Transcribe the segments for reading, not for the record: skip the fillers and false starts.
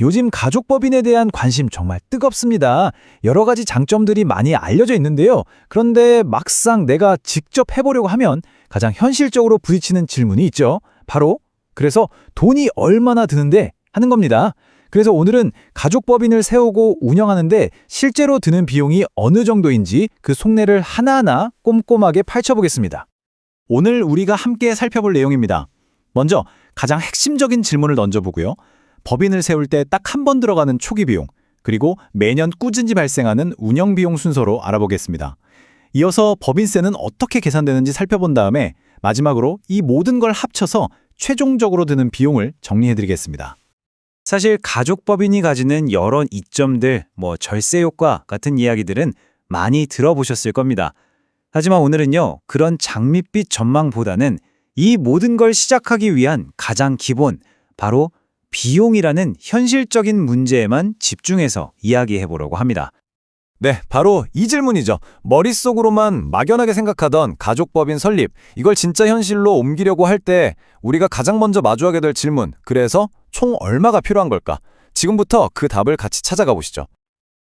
요즘 가족법인에 대한 관심 정말 뜨겁습니다. 여러 가지 장점들이 많이 알려져 있는데요. 그런데 막상 내가 직접 해보려고 하면 가장 현실적으로 부딪히는 질문이 있죠. 바로 그래서 돈이 얼마나 드는데 하는 겁니다. 그래서 오늘은 가족법인을 세우고 운영하는데 실제로 드는 비용이 어느 정도인지 그 속내를 하나하나 꼼꼼하게 파헤쳐보겠습니다. 오늘 우리가 함께 살펴볼 내용입니다. 먼저 가장 핵심적인 질문을 던져보고요. 법인을 세울 때 딱 한 번 들어가는 초기 비용, 그리고 매년 꾸준히 발생하는 운영 비용 순서로 알아보겠습니다. 이어서 법인세는 어떻게 계산되는지 살펴본 다음에 마지막으로 이 모든 걸 합쳐서 최종적으로 드는 비용을 정리해드리겠습니다. 사실 가족법인이 가지는 여러 이점들, 절세 효과 같은 이야기들은 많이 들어보셨을 겁니다. 하지만 오늘은요, 그런 장밋빛 전망보다는 이 모든 걸 시작하기 위한 가장 기본, 바로 비용이라는 현실적인 문제에만 집중해서 이야기해보려고 합니다. 네, 바로 이 질문이죠. 머릿속으로만 막연하게 생각하던 가족법인 설립, 이걸 진짜 현실로 옮기려고 할 때 우리가 가장 먼저 마주하게 될 질문, 그래서 총 얼마가 필요한 걸까? 지금부터 그 답을 같이 찾아가 보시죠.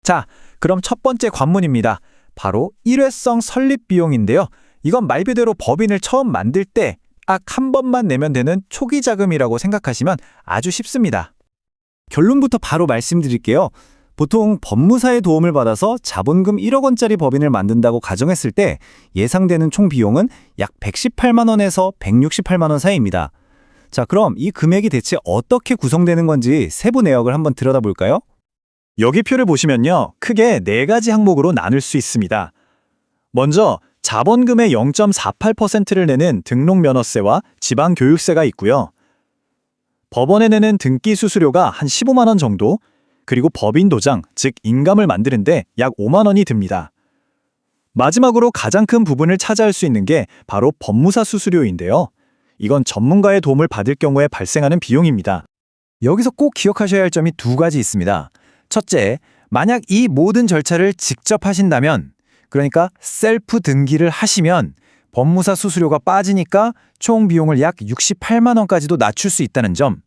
자, 그럼 첫 번째 관문입니다. 바로 일회성 설립 비용인데요. 이건 말 그대로 법인을 처음 만들 때 딱 한 번만 내면 되는 초기 자금이라고 생각하시면 아주 쉽습니다. 결론부터 바로 말씀드릴게요. 보통 법무사의 도움을 받아서 자본금 1억 원짜리 법인을 만든다고 가정했을 때 예상되는 총 비용은 약 118만 원에서 168만 원 사이입니다. 자, 그럼 이 금액이 대체 어떻게 구성되는 건지 세부 내역을 한번 들여다 볼까요? 여기 표를 보시면요, 크게 4가지 항목으로 나눌 수 있습니다. 먼저 자본금의 0.48%를 내는 등록면허세와 지방교육세가 있고요. 법원에 내는 등기 수수료가 한 15만 원 정도, 그리고 법인 도장, 즉 인감을 만드는데 약 5만 원이 듭니다. 마지막으로 가장 큰 부분을 차지할 수 있는 게 바로 법무사 수수료인데요. 이건 전문가의 도움을 받을 경우에 발생하는 비용입니다. 여기서 꼭 기억하셔야 할 점이 2가지 있습니다. 첫째, 만약 이 모든 절차를 직접 하신다면, 그러니까 셀프 등기를 하시면 법무사 수수료가 빠지니까 총 비용을 약 68만 원까지도 낮출 수 있다는 점.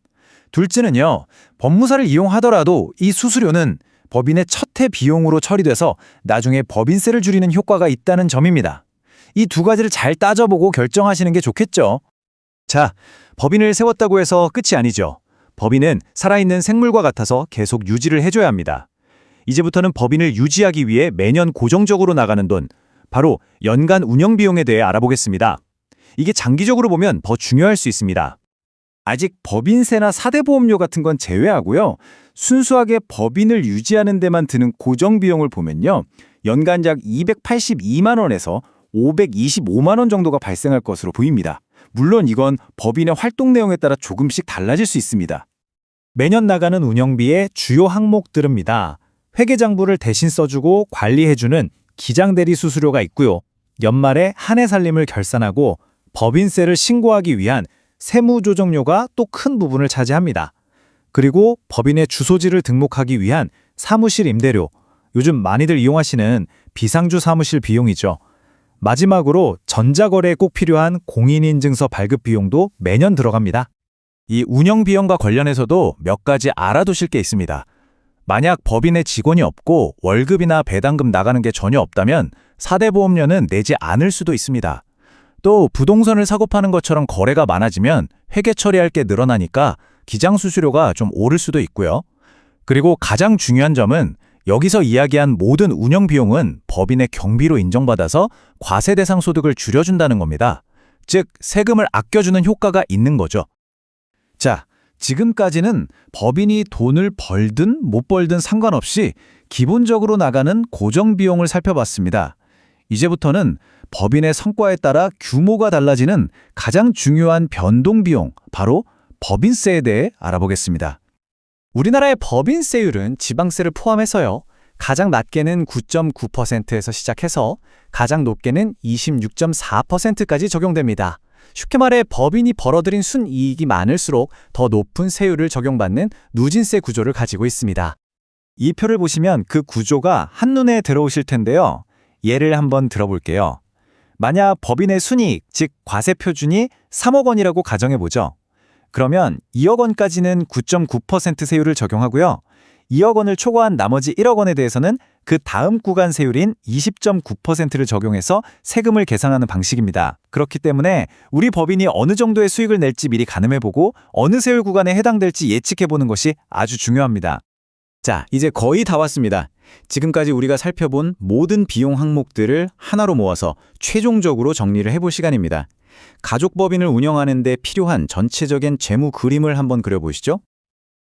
둘째는요, 법무사를 이용하더라도 이 수수료는 법인의 첫 해 비용으로 처리돼서 나중에 법인세를 줄이는 효과가 있다는 점입니다. 이 2가지를 잘 따져보고 결정하시는 게 좋겠죠. 자, 법인을 세웠다고 해서 끝이 아니죠. 법인은 살아있는 생물과 같아서 계속 유지를 해줘야 합니다. 이제부터는 법인을 유지하기 위해 매년 고정적으로 나가는 돈, 바로 연간 운영 비용에 대해 알아보겠습니다. 이게 장기적으로 보면 더 중요할 수 있습니다. 아직 법인세나 사대보험료 같은 건 제외하고요. 순수하게 법인을 유지하는 데만 드는 고정 비용을 보면요. 연간 약 282만 원에서 525만 원 정도가 발생할 것으로 보입니다. 물론 이건 법인의 활동 내용에 따라 조금씩 달라질 수 있습니다. 매년 나가는 운영비의 주요 항목들입니다. 회계장부를 대신 써주고 관리해주는 기장대리 수수료가 있고요. 연말에 한 해 살림을 결산하고 법인세를 신고하기 위한 세무조정료가 또 큰 부분을 차지합니다. 그리고 법인의 주소지를 등록하기 위한 사무실 임대료, 요즘 많이들 이용하시는 비상주 사무실 비용이죠. 마지막으로 전자거래에 꼭 필요한 공인인증서 발급 비용도 매년 들어갑니다. 이 운영 비용과 관련해서도 몇 가지 알아두실 게 있습니다. 만약 법인에 직원이 없고 월급이나 배당금 나가는 게 전혀 없다면 사대보험료는 내지 않을 수도 있습니다. 또 부동산을 사고 파는 것처럼 거래가 많아지면 회계 처리할 게 늘어나니까 기장수수료가 좀 오를 수도 있고요. 그리고 가장 중요한 점은 여기서 이야기한 모든 운영 비용은 법인의 경비로 인정받아서 과세 대상 소득을 줄여준다는 겁니다. 즉, 세금을 아껴주는 효과가 있는 거죠. 자, 지금까지는 법인이 돈을 벌든 못 벌든 상관없이 기본적으로 나가는 고정 비용을 살펴봤습니다. 이제부터는 법인의 성과에 따라 규모가 달라지는 가장 중요한 변동 비용, 바로 법인세에 대해 알아보겠습니다. 우리나라의 법인세율은 지방세를 포함해서요. 가장 낮게는 9.9%에서 시작해서 가장 높게는 26.4%까지 적용됩니다. 쉽게 말해 법인이 벌어들인 순이익이 많을수록 더 높은 세율을 적용받는 누진세 구조를 가지고 있습니다. 이 표를 보시면 그 구조가 한눈에 들어오실 텐데요. 예를 한번 들어볼게요. 만약 법인의 순이익, 즉 과세 표준이 3억 원이라고 가정해보죠. 그러면 2억 원까지는 9.9% 세율을 적용하고요. 2억 원을 초과한 나머지 1억 원에 대해서는 그 다음 구간 세율인 20.9%를 적용해서 세금을 계산하는 방식입니다. 그렇기 때문에 우리 법인이 어느 정도의 수익을 낼지 미리 가늠해보고 어느 세율 구간에 해당될지 예측해보는 것이 아주 중요합니다. 자, 이제 거의 다 왔습니다. 지금까지 우리가 살펴본 모든 비용 항목들을 하나로 모아서 최종적으로 정리를 해볼 시간입니다. 가족법인을 운영하는 데 필요한 전체적인 재무 그림을 한번 그려보시죠.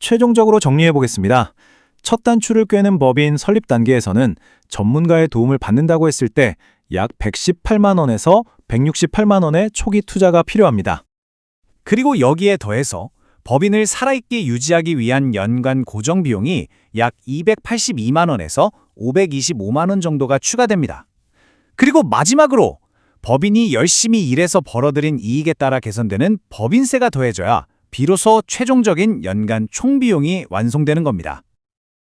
최종적으로 정리해보겠습니다. 첫 단추를 꿰는 법인 설립 단계에서는 전문가의 도움을 받는다고 했을 때 약 118만 원에서 168만 원의 초기 투자가 필요합니다. 그리고 여기에 더해서 법인을 살아있게 유지하기 위한 연간 고정 비용이 약 282만 원에서 525만 원 정도가 추가됩니다. 그리고 마지막으로 법인이 열심히 일해서 벌어들인 이익에 따라 개선되는 법인세가 더해져야 비로소 최종적인 연간 총비용이 완성되는 겁니다.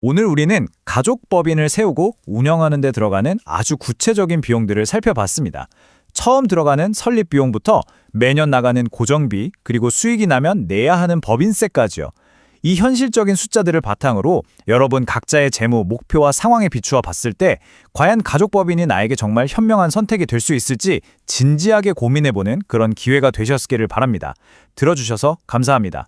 오늘 우리는 가족법인을 세우고 운영하는 데 들어가는 아주 구체적인 비용들을 살펴봤습니다. 처음 들어가는 설립 비용부터 매년 나가는 고정비, 그리고 수익이 나면 내야 하는 법인세까지요. 이 현실적인 숫자들을 바탕으로 여러분 각자의 재무, 목표와 상황에 비추어 봤을 때 과연 가족법인이 나에게 정말 현명한 선택이 될 수 있을지 진지하게 고민해보는 그런 기회가 되셨기를 바랍니다. 들어주셔서 감사합니다.